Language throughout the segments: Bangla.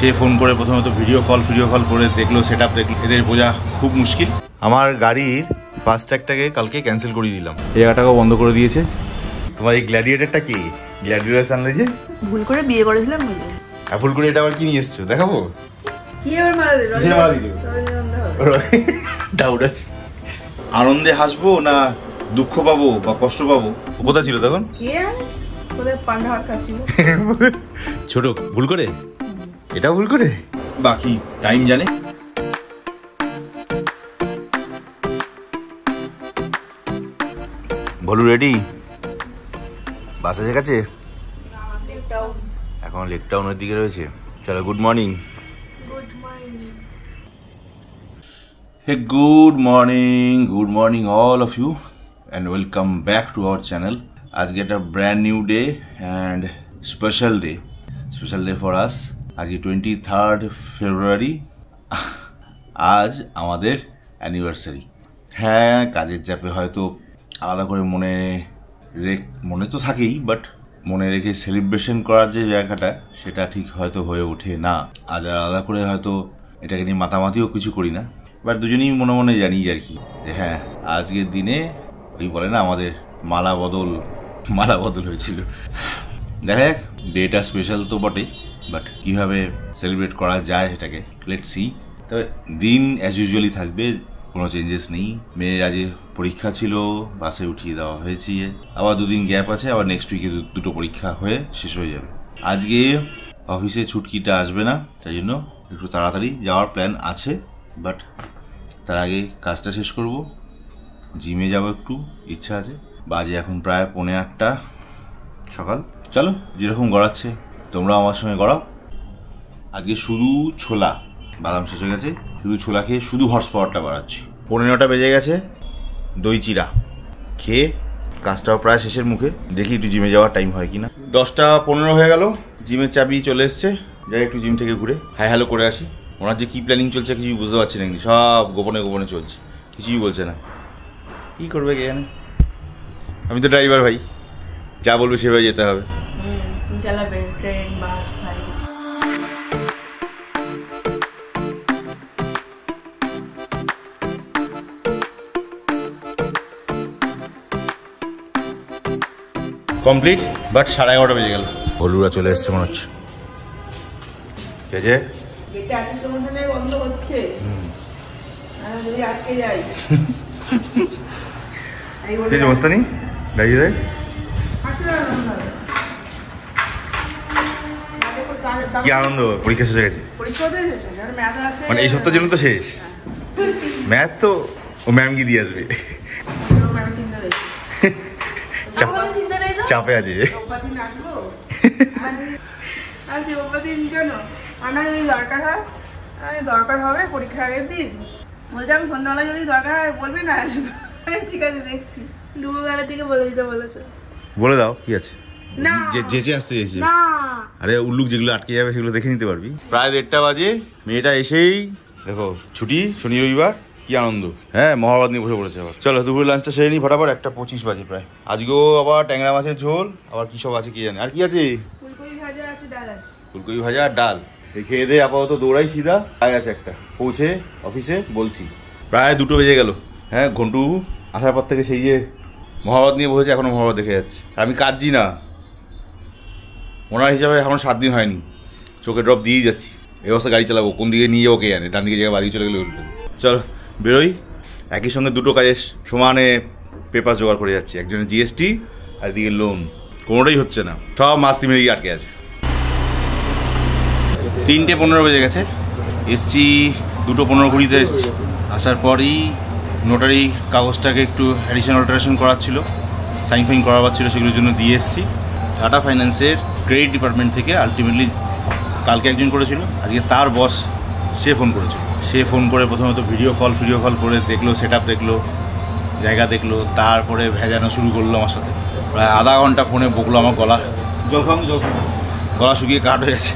সে ফোন করে প্রথমত ভিডিও কল করে দেখলো, সেটআপ দেখলো, এদের বোঝা খুব মুশকিল। আমার গাড়ির ফাস্ট্যাগটাকে কালকে ক্যান্সেল করে দিলাম, এই জায়গাটাকেও বন্ধ করে দিয়েছে। তোমার এই গ্ল্যাডিয়েটরটা কি? গ্ল্যাডিয়েটর সামনে যে ভুল করে বিয়ে করেছিলাম, ভুল করে এটা আবার কি নিয়ে এসছো দেখাবো? কি আবার মারা দিল? ডাউট আছে। আনন্দে হাসবো না দুঃখ পাবো বা কষ্ট পাবো, কোথায় ছিল তখন? ছোট ভুল করে, এটা ভুল করে, বাকি টাইম জানে। ভলু রেডি? বাস এসে গেছে, এখন লেক টাউনের দিকে রয়েছে। চলো, good morning. Hey, good morning all of you and welcome back to our channel. আজকে একটা brand new day and special day for us. আজকে 23rd February, আজ আমাদের অ্যানিভার্সারি। হ্যাঁ, কাজের চাপে হয়তো আলাদা করে মনে তো থাকেই, বাট মনে রেখে সেলিব্রেশন করার যে জায়গাটা সেটা ঠিক হয়তো হয়ে ওঠে না। আজ আলাদা করে হয়তো এটাকে নিয়ে মাতামাতিও কিছু করি না, বাট দুজনেই মনে মনে জানি আর কি যে হ্যাঁ, আজকের দিনে ওই বলে না আমাদের মালা বদল হয়েছিল। দেখা যাক, ডেটা স্পেশাল তো বটে, বাট কীভাবে সেলিব্রেট করা যায় সেটাকে লেটস সি। তবে দিন অ্যাজ ইউজুয়ালি থাকবে, কোনো চেঞ্জেস নেই। মেয়ের আজ পরীক্ষা ছিল, বাসে উঠিয়ে দেওয়া হয়েছে, আবার দুদিন গ্যাপ আছে, আবার নেক্সট উইকে দুটো পরীক্ষা হয়ে শেষ হয়ে যাবে। আজকে অফিসে ছুটকিটা আসবে না, তাই জন্য একটু তাড়াতাড়ি যাওয়ার প্ল্যান আছে, বাট তার আগে কাজটা শেষ করব। জিমে যাব, একটু ইচ্ছা আছে। বাজে এখন প্রায় 8:45 সকাল। চলো, যেরকম গড়াচ্ছে তোমরা আমার সঙ্গে গড়াও। আজকে শুধু ছোলা, বাদাম শেষ হয়ে গেছে, শুধু ছোলা খেয়ে শুধু হর্স পাওয়ারটা বাড়াচ্ছি। 9:15 বেজে গেছে, দই চিরা খেয়ে কাজটাও প্রায় শেষের মুখে। দেখি একটু জিমে যাওয়ার টাইম হয় কিনা। 10:15 হয়ে গেল, জিমের চাবি চলে এসছে। যাই একটু জিম থেকে ঘুরে হাই হ্যালো করে আসি। ওনার যে কী প্ল্যানিং চলছে কিছুই বুঝতে পারছি না, সব গোপনে চলছে, কিছুই বলছে না। কী করবে কে জানে, আমি তো ড্রাইভার ভাই, যা বলবে সেভাবে যেতে হবে। কমপ্লিট, বাট 11:30 বেজে গেল। ভলুরা চলে এসছে মনে হচ্ছে। কে যে বন্ধ হচ্ছে, যদি আটকে যাই অবস্থা নেই, দাঁড়িয়ে যায়। কি আনন্দ, পরীক্ষা শেষ হয়ে গেছে। মানে এই সপ্তাহের জন্য তো শেষ। ম্যাথ তো ও ম্যাম কি দিয়ে আসবে, চাপে আছে। দরকার হবে পরীক্ষা আগের দিন, বলছে আমি সন্ধ্যাবেলা যদি দরকার হয় বলবি না, আসবো। ঠিক আছে, দেখছি। দুপুরবেলার দিকে বলে দিতে বলেছে। বলে দাও, কি আছে, যেচে আসতে চেয়েছি। আরে উল্লুক যেগুলো আটকে যাবে সেগুলো দেখে নিতে পারবি। প্রায় 1:30 বাজে, মেয়েটা এসেই দেখো ছুটি, শনি রবিবার, কি আনন্দ। হ্যাঁ, মহাভারত নিয়ে বসে পড়েছে আবার। চলো দুপুরে লাঞ্চটা সেরে নিই ফটাফট। 1:25 বাজে প্রায়। আজকেও আবার ট্যাংরা মাছের ঝোল, আবার কি সব আছে কি জানি। আর কি আছে? ফুলকপি ভাজা আছে, ডাল আছে। ফুলকপি ভাজা আর ডাল। এই খেয়ে দিয়ে আপাতত দৌড়াই সিধা। কাজ আছে একটা, পৌঁছে অফিসে বলছি। প্রায় 2টো বেজে গেল। হ্যাঁ, ঘন্টু আসার পর থেকে সেই যে মহাভারত নিয়ে বসেছে, এখনো মহাভারত দেখে যাচ্ছে। আর আমি কাঁদছি না, ওনার হিসাবে এখনো 7 দিন হয়নি, চোখে ড্রপ দিয়েই যাচ্ছি। এই অবস্থা গাড়ি চালাবো, কোন দিকে নিয়ে যাবো কে জানে। ডান দিকে জায়গায় বাদিকে চলে গেলে চল বেরোই। একই সঙ্গে 2টো কাজে সমানে পেপার জোগাড় করে যাচ্ছি। একজনের জিএসটি আর এদিকে লোন, কোনোটাই হচ্ছে না, সব মাস্তি মেরে গিয়ে আটকে আছে। 3:15 বেজে গেছে, এসছি 2:15 এসছি। আসার পরই নোটারি কাগজটাকে একটু অ্যাডিশনাল অল্টারেশন করার ছিল, সাইন ফাইন করাবার ছিল, সেগুলোর জন্য দিয়ে এসছি। টাটা ফাইন্যান্সের ক্রেডিট ডিপার্টমেন্ট থেকে আলটিমেটলি কালকে একজন করেছিল, আজকে তার বস সে ফোন করেছিল। সে ফোন করে প্রথমত ভিডিও কল করে দেখলো, সেটআপ দেখলো, জায়গা দেখলো, তারপরে ভেজানো শুরু করলো আমার সাথে। প্রায় আধা ঘন্টা ফোনে বকলো, আমার গলা শুকিয়ে কাট হয়ে গেছে।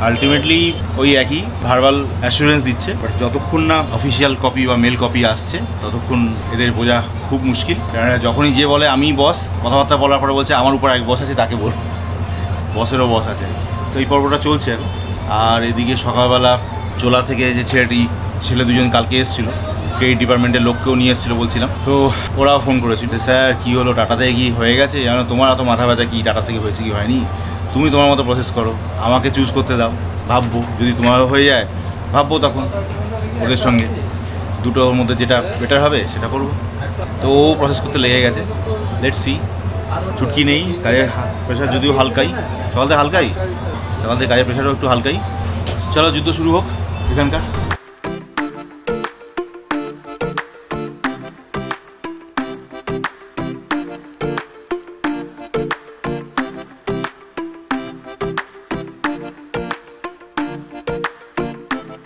আলটিমেটলি ওই একই ভার্বাল অ্যাসুরেন্স দিচ্ছে, বাট যতক্ষণ না অফিসিয়াল কপি বা মেল কপি আসছে ততক্ষণ এদের বোঝা খুব মুশকিল। কারণ যখনই যে বলে আমি বস, কথাবার্তা বলার পরে বলছে আমার উপর এক বস আছে, তাকে বল, বসেরও বস আছে। তো এই পর্বটা চলছে এখন। আর এদিকে সকালবেলা চোলা থেকে যে ছেলে দুজন কালকে এসেছিলো, ক্রেডিট ডিপার্টমেন্টের লোককেও নিয়ে এসেছিলো বলছিলাম, তো ওরাও ফোন করেছিল, স্যার কী হলো, টাটা থেকে কি হয়ে গেছে? জানো তোমার এত মাথা ব্যথা কি, টাটা থেকে হয়েছে কি হয়নি, তুমি তোমার মতো প্রসেস করো, আমাকে চুজ করতে দাও, ভাববো যদি তোমারও হয়ে যায় ভাববো, তখন ওদের সঙ্গে দুটোর মধ্যে যেটা বেটার হবে সেটা করবো। তো ও প্রসেস করতে লেগে গেছে, লেটস সি। ছুটকি নেই, কাজের প্রেশার যদিও হালকাই, সকাল থেকে কাজের প্রেশারও একটু হালকাই। চলো যুদ্ধ শুরু হোক এখানকার।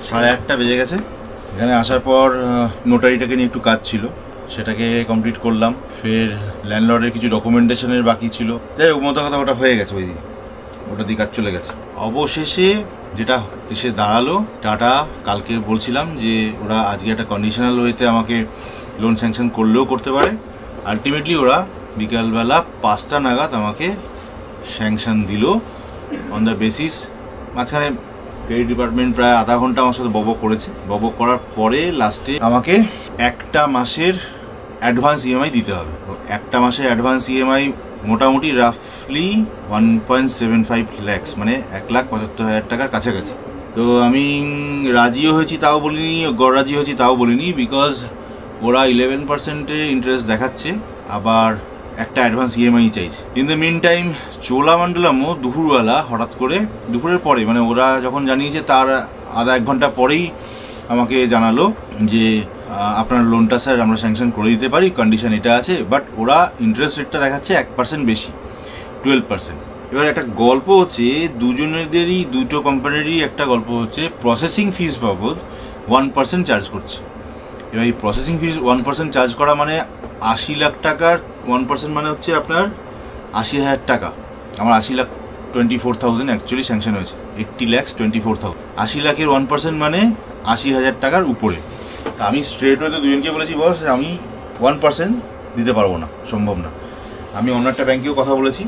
সাড়ে 8টা বেজে গেছে। এখানে আসার পর নোটারিটাকে নিয়ে একটু কাজ ছিল, সেটাকে কমপ্লিট করলাম। ফের ল্যান্ডলর্ডের কিছু ডকুমেন্টেশনের বাকি ছিল, যাই হোক মতো কথা ওটা হয়ে গেছে, ওটা দিয়ে কাজ চলে গেছে। অবশেষে যেটা এসে দাঁড়ালো, টাটা কালকে বলছিলাম যে ওরা আজকে একটা কন্ডিশনাল ওয়েতে আমাকে লোন স্যাংশন করলেও করতে পারে। আলটিমেটলি ওরা বিকালবেলা 5টা নাগাদ আমাকে স্যাংশন দিল অন দ্য বেসিস। মাঝখানে ক্রেডিট ডিপার্টমেন্ট প্রায় আধা ঘন্টা আমার সাথে বকবক করেছে। বকবক করার পরে লাস্টে আমাকে একটা মাসের অ্যাডভান্স ইএমআই দিতে হবে। একটা মাসের অ্যাডভান্স ইএমআই মোটামুটি রাফলি 1.75 lakhs, মানে 1,75,000 টাকার কাছাকাছি। তো আমি রাজিও হয়েছি তাও বলিনি, রাজি হয়েছি তাও বলিনি, বিকজ ওরা 11%-এ ইন্টারেস্ট দেখাচ্ছে, আবার একটা অ্যাডভান্স ইএমআই চাইছে। ইন দ্য মিন টাইম চোলামণ্ডলমও দুপুরবেলা হঠাৎ করে, দুপুরের পরে মানে ওরা যখন জানিয়েছে তার আধা 1 ঘন্টা পরেই আমাকে জানালো যে আপনার লোনটা স্যার আমরা স্যাংশন করে দিতে পারি, কন্ডিশন এটা আছে, বাট ওরা ইন্টারেস্ট রেটটা দেখাচ্ছে 1% বেশি, 12%। এবার একটা গল্প হচ্ছে, দুজনেদেরই দুটো কোম্পানিরই একটা গল্প হচ্ছে, প্রসেসিং ফিস বাবদ 1% চার্জ করছে। এবার এই প্রসেসিং ফিস 1% চার্জ করা মানে 80 লাখ টাকার 1% মানে হচ্ছে আপনার 80,000 টাকা। আমার 80,24,000 অ্যাকচুয়ালি স্যাংশন হয়েছে, 80,24,000। 80 লাখের 1% মানে 80,000 টাকার উপরে। তা আমি স্ট্রেট ওয়েতে দুজনকে বলেছি, বস আমি 1% দিতে পারবো না, সম্ভব না। আমি অন্য একটা ব্যাংকেও কথা বলেছি,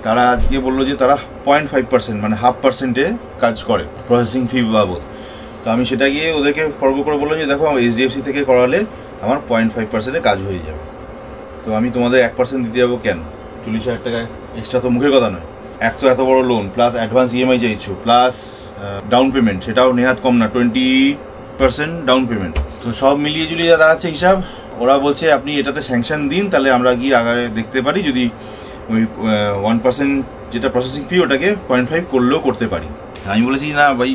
তারা আজকে বললো যে তারা 0.5% মানে 0.5%-এ কাজ করে প্রসেসিং ফি বাবদ। তো আমি সেটা গিয়ে ওদেরকে ফর্গ করে বললাম যে দেখো এইচডিএফসি থেকে করালে আমার 0.5%-এ কাজ হয়ে যাবে, তো আমি তোমাদের 1% দিতে যাবো কেন? 40,000 টাকা এক্সট্রা তো মুখের কথা নয়। এত বড় লোন, প্লাস অ্যাডভান্স ইএমআই চাইছো, প্লাস ডাউন পেমেন্ট, সেটাও নেহাত কম না, 20% ডাউন পেমেন্ট। তো সব মিলিয়ে জুলিয়ে দাঁড়াচ্ছে হিসাব। ওরা বলছে আপনি এটাতে স্যাংশন দিন, তাহলে আমরা গিয়ে আগে দেখতে পারি যদি ওই 1% যেটা প্রসেসিং ফি ওটাকে 0.5 করলেও করতে পারি। আমি বলেছি না ভাই,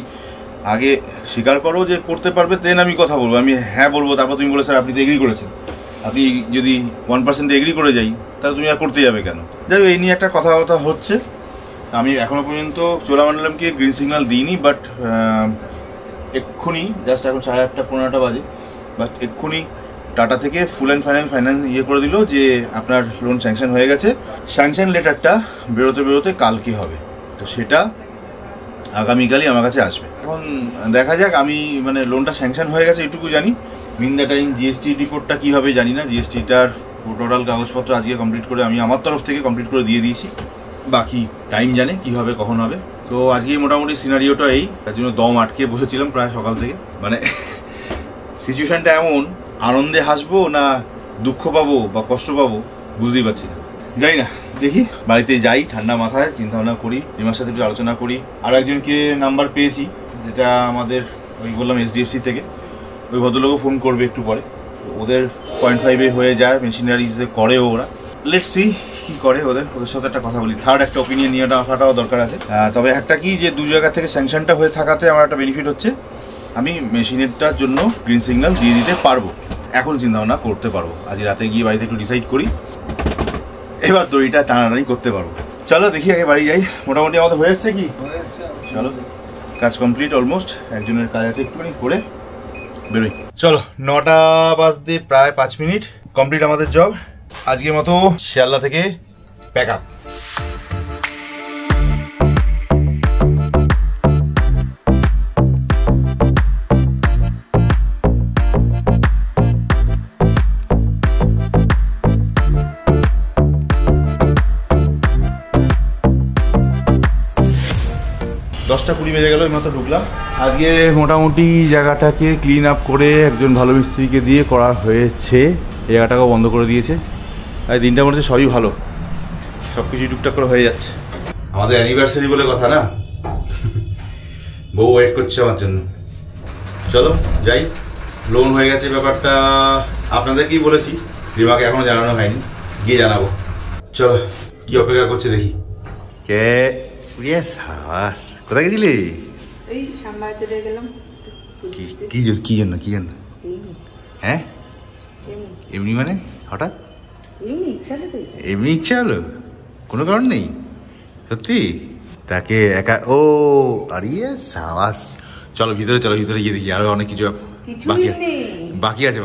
আগে স্বীকার করো যে করতে পারবে, দেন আমি কথা বলবো, আমি হ্যাঁ বলবো, তারপর তুমি বলে স্যার আপনি তো এগ্রি করেছেন, আপনি যদি 1% এগ্রি করে যাই তাহলে তুমি আর করতে যাবে কেন? যাই হোক এই নিয়ে একটা কথাবার্তা হচ্ছে। আমি এখনও পর্যন্ত চোলামণ্ডলমকে গ্রিন সিগন্যাল দিইনি, বাট এক্ষুনি জাস্ট এখন 8:30 15টা বাজে, বাট এক্ষুনি টাটা থেকে ফুল অ্যান্ড ফাইনাল করে দিল যে আপনার লোন স্যাংশন হয়ে গেছে। স্যাংশন লেটারটা বেরোতে কালকে হবে, তো সেটা আগামীকালই আমার কাছে আসবে। এখন দেখা যাক, আমি মানে লোনটা স্যাংশন হয়ে গেছে এটুকু জানি। মিন দ্য টাইম জিএসটি রিপোর্টটা কী হবে জানি না, জিএসটিটার টোটাল কাগজপত্র আজকে কমপ্লিট করে আমি আমার তরফ থেকে কমপ্লিট করে দিয়ে দিয়েছি, বাকি টাইম জানে কী হবে কখন হবে। তো আজকে মোটামুটি সিনারিওটা এই, তার জন্য দম আটকে বসেছিলাম প্রায় সকাল থেকে। মানে সিচুয়েশানটা এমন, আনন্দে হাসবো না দুঃখ পাবো বা কষ্ট পাবো বুঝতেই পারছি না। যাই না, দেখি বাড়িতে যাই, ঠান্ডা মাথায় চিন্তা ভাবনা করি, রিমার সাথে একটু আলোচনা করি। আর একজনকে নাম্বার পেয়েছি, যেটা আমাদের ওই বললাম এইচডিএফসি থেকে, ওই ভদ্রলোকও ফোন করবে একটু পরে। ওদের 0.5-এ হয়ে যায়, মেশিনারিজে করেও ওরা। লেটস সি কী করে, ওদের সাথে একটা কথা বলি, থার্ড একটা ওপিনিয়ন নিয়ে আসাটাও দরকার আছে। তবে একটা কি যে 2 জায়গা থেকে স্যাংশনটা হয়ে থাকাতে আমার একটা বেনিফিট হচ্ছে, আমি মেশিনেরটার জন্য গ্রিন সিগন্যাল দিয়ে দিতে পারবো, এখন চিন্তা ভাবনা করতে পারবো। আজ রাতে গিয়ে বাড়িতে একটু ডিসাইড করি, এবার দড়িটা টানাটানি করতে পারবো। চলো দেখি আগে বাড়ি যাই। মোটামুটি আমাদের হয়ে এসছে কি, চলো কাজ কমপ্লিট অলমোস্ট, একজনের কাজ আছে একটুখানি করে বেরোই। চলো 9টা বাজতে প্রায় 5 মিনিট, কমপ্লিট আমাদের জব। আজকের মতো শিয়ালদা থেকে প্যাক আপ। 10টা 20 বেজে গেল, এই মাত্র ঢুকলাম। আজকে মোটামুটি জায়গাটাকে ক্লিন আপ করে একজন ভালো মিস্ত্রিকে দিয়ে করা হয়েছে, এই জায়গাটাকেও বন্ধ করে দিয়েছে। আর দিনটা মনে হচ্ছে সবই ভালো, সব কিছু টুকটাক করে হয়ে যাচ্ছে। আমাদের অ্যানিভার্সারি বলে কথা না, বউ ওয়েট করছে আমার জন্য। চলো যাই, লোন হয়ে গেছে ব্যাপারটা আপনাদেরকেই বলেছি, রিমাকে এখনো জানানো হয়নি, গিয়ে জানাবো। চলো কি অপেক্ষা করছে দেখি। কে সাবাস, কোথায় গেছিলে? এই সামনে চলে গেলাম। কি জন্য হ্যাঁ? এমনি মানে হঠাৎ এমনি ইচ্ছা হলো, কোনো কারণ নেই সত্যি? তাকে একা ও আরে সাবাস, চলো ভিতরে গিয়ে দেখি, আরো অনেক কিছু বাকি আছে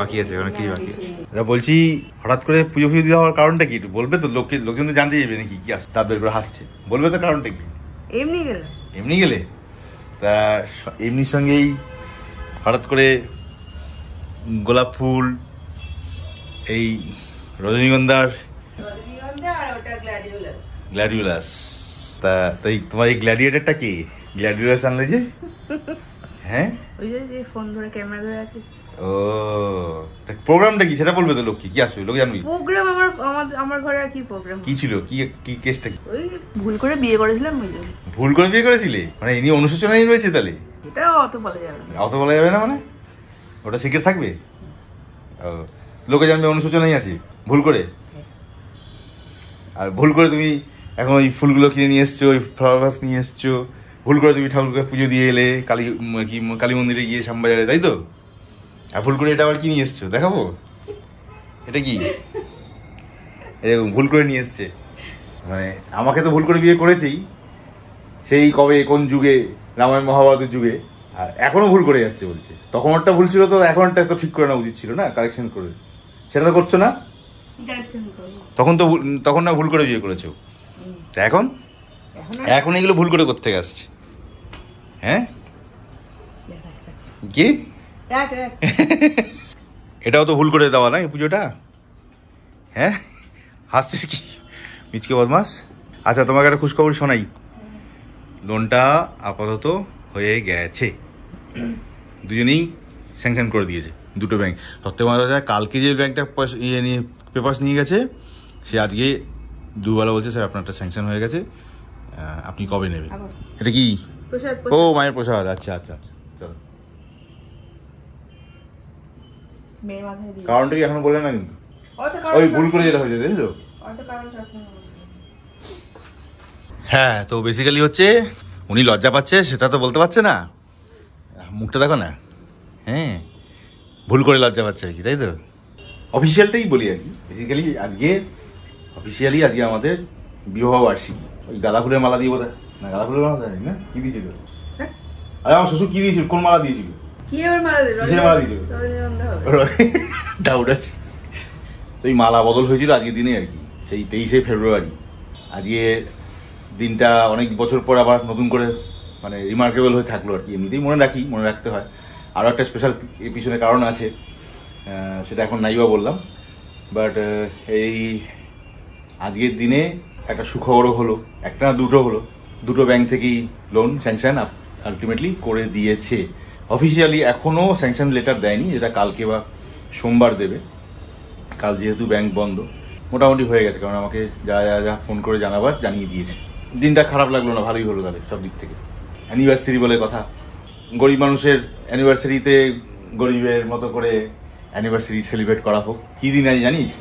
অনেক কিছু বাকি আছে। বলছি হঠাৎ করে পুজো দিয়ে হওয়ার কারণটা কি একটু বলবে তো? লোকজন তো জানতে যাবে নাকি কি তার বের করে হাসছে, বলবে তো কারণটা কি? এমনি গেলে তা এমনির সঙ্গেই হঠাৎ করে গোলাপ ফুল, এই রজনীগন্ধার গ্ল্যাডিওলাস, তা তাই তোমার এই গ্ল্যাডিয়েটারটা কি? গ্ল্যাডিওলাস আনলে যে? হ্যাঁ ওই যে ফোন ধরে ক্যামেরা ধরে আছে। ও প্রোগ্রামটা কি সেটা বলবে তো? লোক কি আসবে, লোক জানবি? প্রোগ্রাম আমার ঘরে কি প্রোগ্রাম কি ছিল? কি কেসটা কি? ওই ভুল করে বিয়ে করেছিলাম। ভুল করে বিয়ে করেছিলে মানে এই নিয়ে অনুশোচনাই রয়েছে তাহলে? এটা অত বলা যাবে না। অত বলা যাবে না মানে? ওটা সিক্রেট থাকবে? ও লোকে জানবে অনুশোচনাই আছে ভুল করে? আর ভুল করে তুমি এখন ওই ফুলগুলো কিনে নিয়ে এসছো, ওই ফ্লাওয়ার ভাস নিয়ে এসছো, ভুল করে তুমি ঠাকুরকে পুজো দিয়ে এলে কালী মন্দিরে গিয়ে শ্যামবাজারে, তাই তো? আর ভুল করে এটা আবার কি নিয়ে এসছো দেখাবো? এটা কি এরকম ভুল করে নিয়ে এসছে? মানে আমাকে তো ভুল করে বিয়ে করেছেই, সেই কবে কোন যুগে, রামায়ণ মহাভারতের যুগে, আর এখনো ভুল করে যাচ্ছে বলছে। তখন একটা ভুল ছিল তো এখনটা তো ঠিক করে নেওয়া উচিত ছিল না, কারেকশন করে। সেটা তো করছো না। তখন না ভুল করে বিয়ে করেছো, এখন এগুলো ভুল করে করতে আসছে। হ্যাঁ কি এটাও তো ভুল করে দেওয়া না এই পুজোটা? হ্যাঁ হাসছিস কি মিচকে বদমাস? আচ্ছা তোমাকে একটা খুশখবর শোনাই, লোনটা আপাতত হয়ে গেছে, দুজনেই স্যাংশন করে দিয়েছে দুটো ব্যাংক। সত্যি কথা কালকে যে ব্যাংকটা পেপারস নিয়ে গেছে সে আজকে দুবেলা বলছে স্যার আপনারটা স্যাংশন হয়ে গেছে, আপনি কবে নেবেন? এটা কি? ও মায়ের প্রসাদ। আচ্ছা চলো। কারণটা কি এখনো বললেন না কিন্তু? ওই ভুল করে যেটা হয়েছে বুঝলো? হ্যাঁ তো বেসিক্যালি হচ্ছে উনি লজ্জা পাচ্ছে, সেটা তো বলতে পারছে না, মুখটা দেখো না। হ্যাঁ ভুল করে লজ্জা পাচ্ছে আর কি, তাই তো? অফিসিয়ালটাই বলি আর কি, বেসিক্যালি আজকে আমাদের বিবাহ বার্ষিকী। ওই গাঁদা ফুলের মালা দিয়ে বোধহয় না, গাঁদা ফুলের মালা দেয় না, কি দিয়েছিল? আরে আমার শ্বশুর কি দিয়েছিল, কোন মালা দিয়েছিল? মালা দিয়েছিল ডাউট আছে। তো এই মালা বদল হয়েছিল আজকের দিনে আর কি, সেই 23শে ফেব্রুয়ারি। আজকে দিনটা অনেক বছর পর আবার নতুন করে মানে রিমার্কেবল হয়ে থাকলো আর কি। এমনিতেই মনে রাখতে হয়। আরও একটা স্পেশাল পিছনে কারণ আছে, সেটা এখন নাইবা বললাম। বাট এই আজকের দিনে একটা সুখবরও হলো, একটা না দুটো হলো। দুটো ব্যাংক থেকেই লোন স্যাংশন আলটিমেটলি করে দিয়েছে। অফিসিয়ালি এখনও স্যাংশন লেটার দেয়নি, যেটা কালকে বা সোমবার দেবে। কাল যেহেতু ব্যাংক বন্ধ, মোটামুটি হয়ে গেছে, কারণ আমাকে যা ফোন করে জানাবার জানিয়ে দিয়েছে। দিনটা খারাপ লাগলো না, ভালোই হলো তাদের সব দিক থেকে। অ্যানিভার্সারি বলে কথা, গরিব মানুষের অ্যানিভার্সারিতে গরিবের মতো করে অ্যানিভার্সারি সেলিব্রেট করা হোক। কি দিন আছে জানিস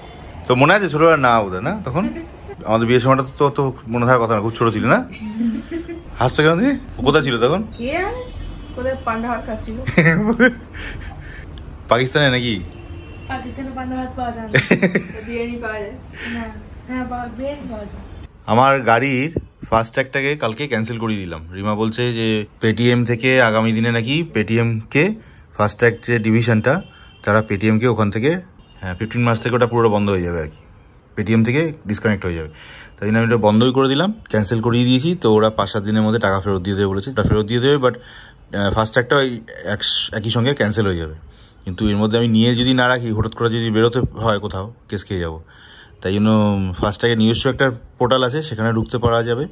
তো? মনে আছে ছোটবেলা না ওদের না, তখন আমাদের বিয়ের সময়টা তো মনে থাকার কথা না, খুব ছোট ছিল না? হাসছে কেন তুমি? কোথায় ছিল তখন? পাকিস্তানে নাকি? আমার গাড়ির ফাস্ট ট্র্যাগটাকে কালকে ক্যান্সেল করিয়ে দিলাম। রিমা বলছে যে পেটিএম থেকে আগামী দিনে নাকি পেটিএমকে ফাস্ট ট্র্যাগ যে ডিভিশনটা, তারা পেটিএমকে ওখান থেকে 15 মার্চ থেকে ওটা পুরো বন্ধ হয়ে যাবে আর কি, পেটিএম থেকে ডিসকানেক্ট হয়ে যাবে। তাই জন্য আমি ওটা বন্ধই করে দিলাম, ক্যান্সেল করিয়ে দিয়েছি। তো ওরা 5-7 দিনের মধ্যে টাকা ফেরত দিয়ে দেবে বলেছে, ফেরত দিয়ে দেবে। বাট ফাস্ট ট্র্যাগটা একই সঙ্গে ক্যান্সেল হয়ে যাবে। কিন্তু এর মধ্যে আমি নিয়ে যদি না রাখি, হঠাৎ করে যদি বেরোতে হয় কোথাও, কেস খেয়ে যাবো। তাই জন্য ফাস্ট ট্র্যাগের নিজস্ব একটা পোর্টাল আছে, সেখানে ঢুকতে পারা যাবে,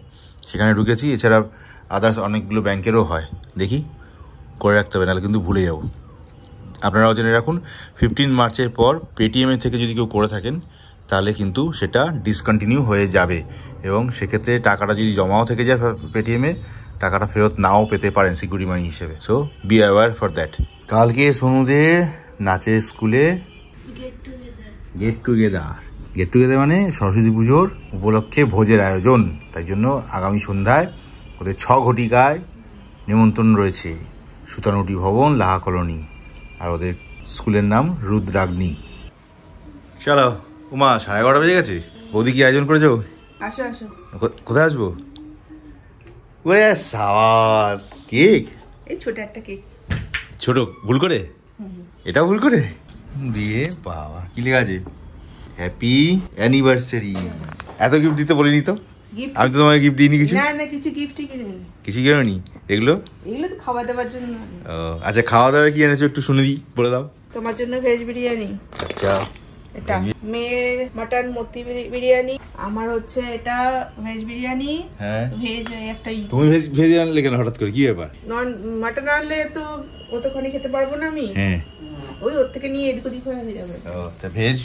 সেখানে ঢুকেছি। এছাড়া আদার্স অনেকগুলো ব্যাংকেরও হয়, দেখি করে রাখতে হবে, নাহলে কিন্তু ভুলে যাব। আপনারাও জেনে রাখুন 15 মার্চের পর পেটিএমে থেকে যদি কেউ করে থাকেন তাহলে কিন্তু সেটা ডিসকন্টিনিউ হয়ে যাবে, এবং সেক্ষেত্রে টাকাটা যদি জমাও থেকে যায় পেটিএমে, টাকাটা ফেরত নাও পেতে পারেন সিকিউরিটি মানি হিসেবে। So be aware for that. কালকে সোনুদের নাচের স্কুলে গেট টুগেদার মানে সরস্বতী পুজোর উপলক্ষে ভোজের আয়োজন। তাই জন্য আগামী সন্ধ্যায় ওদের 6 ঘটিকায় নিমন্ত্রণ রয়েছে, সুতানুটি ভবন, লাহা কলোনি, আর ওদের স্কুলের নাম রুদ্রাগ্নি। চলো উমা, 11:30 বেজে গেছে। বৌদি কি আয়োজন করেছো? আসো আসো। কোথায় আসবো? ওরে সাবাস, কেক, এই ছোট একটা কেক। ছোট ভুল করে? এটা ভুল করে দিয়ে বাবা, কি লেখা আছে? Happy anniversary. এত গিফট দিতে বলিনি তো আমি তো তোমাকে গিফট দিইনি কিছু। না না, কিছু গিফটই কিনিনি। কিছু কিনোনি? এগুলো তো খাওয়া দাওয়ার জন্য। আচ্ছা, খাওয়া দাওয়া কি এনেছো একটু শুনে দিই, বলে দাও। তোমার জন্য ভেজ বিরিয়ানি। আচ্ছা, এটা মেয়ের মাটন মতি বিরিয়ানি, আমার হচ্ছে এটা ভেজ বিরিয়ানি। হ্যাঁ, ভেজ একটা। তুমি ভেজ আনলে কেন হঠাৎ করে, কি ব্যাপার? নন মাটন আনলে তো অতখানি খেতে পারবো না আমি। হ্যাঁ, ওর থেকে নিয়ে এদিক ওদিক হয়ে যাবে। তা ভেজ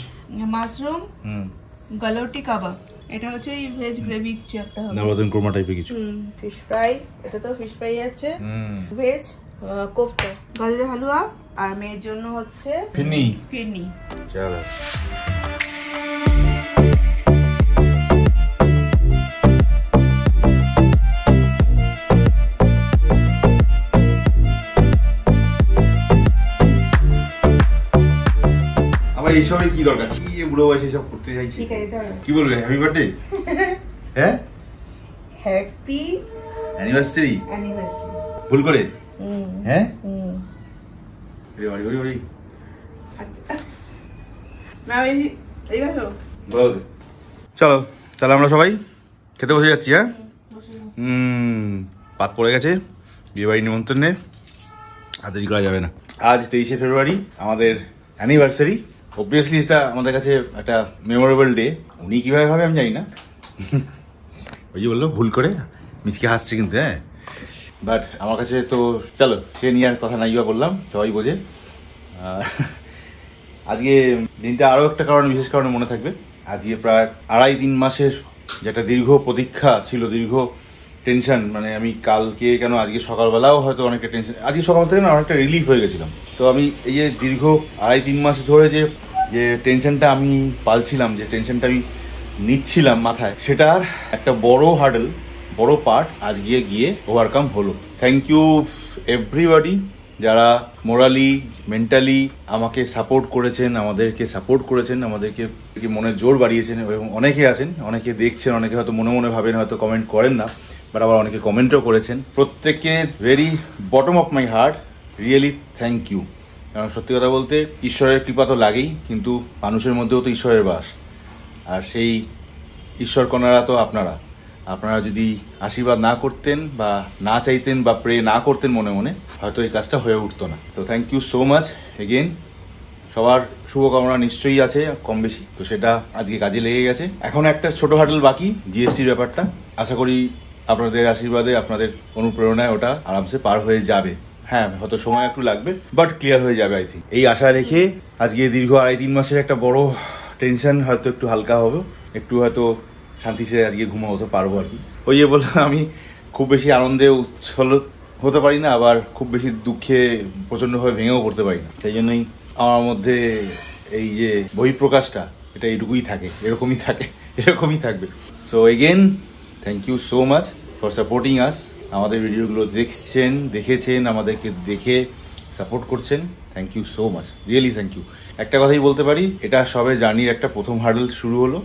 মাশরুম, গালোটি কাবাব, এটা হচ্ছে এই ভেজ গ্রেভি কিছু একটা হবে, নবরত্ন কোরমা টাইপের কিছু। ফিশ ফ্রাই, এটা তো ফিশ ফ্রাই আছে। ভেজ কোফতা, গাজরের হালুয়া, আর মেয়ের জন্য হচ্ছে ফিরনি। চলো এইসবের কি দরকার? কি বুড়ো বয়সে এসব করতে চাইছি? কি বলবে? Happy birthday? হ্যাঁ, হ্যাপি অ্যানিভার্সারি। ভুল করে? হ্যাঁ, চলো তাহলে আমরা সবাই খেতে বসে যাচ্ছি। হ্যাঁ, পাত পড়ে গেছে বিয়ে বাড়ির নিমন্ত্রণে, হাতে করা যাবে না। আজ 23শে ফেব্রুয়ারি আমাদের অ্যানিভার্সারি। অবভিয়াসলি এটা আমাদের কাছে একটা মেমোরেবল ডে। উনি কীভাবে ভাবে আমি জানি না, ওই যে বললো ভুল করে, মিচকে হাসছে কিন্তু। হ্যাঁ, বাট আমার কাছে তো চলো সে নিয়ে আর কথা নাই বা বললাম, সবাই বোঝে। আজকে দিনটা আরও একটা কারণে, বিশেষ কারণে মনে থাকবে। আজকে প্রায় 2.5-3 মাসের যেটা দীর্ঘ প্রতীক্ষা ছিল, দীর্ঘ টেনশন, মানে আমি কালকে কেন আজকে সকালবেলাও হয়তো অনেকটা টেনশন, আজকে সকাল থেকে না অনেকটা রিলিফ হয়ে গেছিলাম। তো আমি এই যে দীর্ঘ 2.5-3 মাস ধরে যে টেনশনটা আমি পালছিলাম, যে টেনশনটা আমি নিচ্ছিলাম মাথায়, সেটার একটা বড় হার্ডেল, বড় পার্ট আজকে গিয়ে ওভারকাম হলো। থ্যাংক ইউ এভরিবডি যারা মোরালি মেন্টালি আমাকে সাপোর্ট করেছেন, আমাদেরকে সাপোর্ট করেছেন, আমাদেরকে মনের জোর বাড়িয়েছেন। এবং অনেকে আছেন, অনেকে দেখছেন, অনেকে হয়তো মনে মনে ভাবেন, হয়তো কমেন্ট করেন না, বাট আবার অনেকে কমেন্টও করেছেন। প্রত্যেককে very bottom of my heart really thank you. কারণ সত্যি কথা বলতে ঈশ্বরের কৃপা তো লাগেই, কিন্তু মানুষের মধ্যেও তো ঈশ্বরের বাস। আর সেই ঈশ্বর কন্যারা তো আপনারা যদি আশীর্বাদ না করতেন বা না চাইতেন বা প্রে না করতেন মনে মনে, হয়তো এই কাজটা হয়ে উঠতো না। তো thank you so much again. সবার শুভকামনা নিশ্চয়ই আছে কম বেশি, তো সেটা আজকে কাজে লেগে গেছে। এখন একটা ছোট হার্ডেল বাকি, জিএসটির ব্যাপারটা। আশা করি আপনাদের আশীর্বাদে, আপনাদের অনুপ্রেরণায় ওটা আরামসে পার হয়ে যাবে। হ্যাঁ, হয়তো সময় একটু লাগবে, বাট ক্লিয়ার হয়ে যাবে আই থিঙ্ক। এই আশা রেখে আজকে দীর্ঘ 2.5-3 মাসের একটা বড় টেনশন হয়তো একটু হালকা হবে, একটু হয়তো শান্তি সে আজকে ঘুমাতে পারবো আর কি। ওই যে বললাম, আমি খুব বেশি আনন্দে উচ্ছল হতে পারি না, আবার খুব বেশি দুঃখে প্রচণ্ডভাবে ভেঙেও পড়তে পারি না। সেই জন্যই আমার মধ্যে এই যে বহিঃপ্রকাশটা, এটা এইটুকুই থাকে, এরকমই থাকবে। So again thank you so much for supporting us. আমাদের ভিডিওগুলো দেখেছেন, আমাদেরকে দেখে সাপোর্ট করছেন। Thank you so much, really thank you. একটা কথাই বলতে পারি, এটা সবে জার্নির একটা প্রথম হার্ডেল শুরু হলো,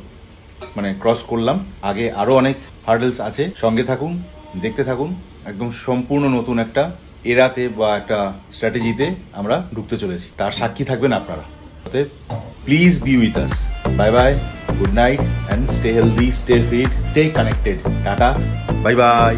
মানে ক্রস করলাম। আগে আরও অনেক হার্ডেলস আছে। সঙ্গে থাকুন, দেখতে থাকুন। একদম সম্পূর্ণ নতুন একটা এরাতে বা একটা স্ট্র্যাটেজিতে আমরা ঢুকতে চলেছি, তার সাক্ষী থাকবেন আপনারা। Please be with us. Bye bye, good night, and stay healthy, stay fit, stay connected. Tata, bye by.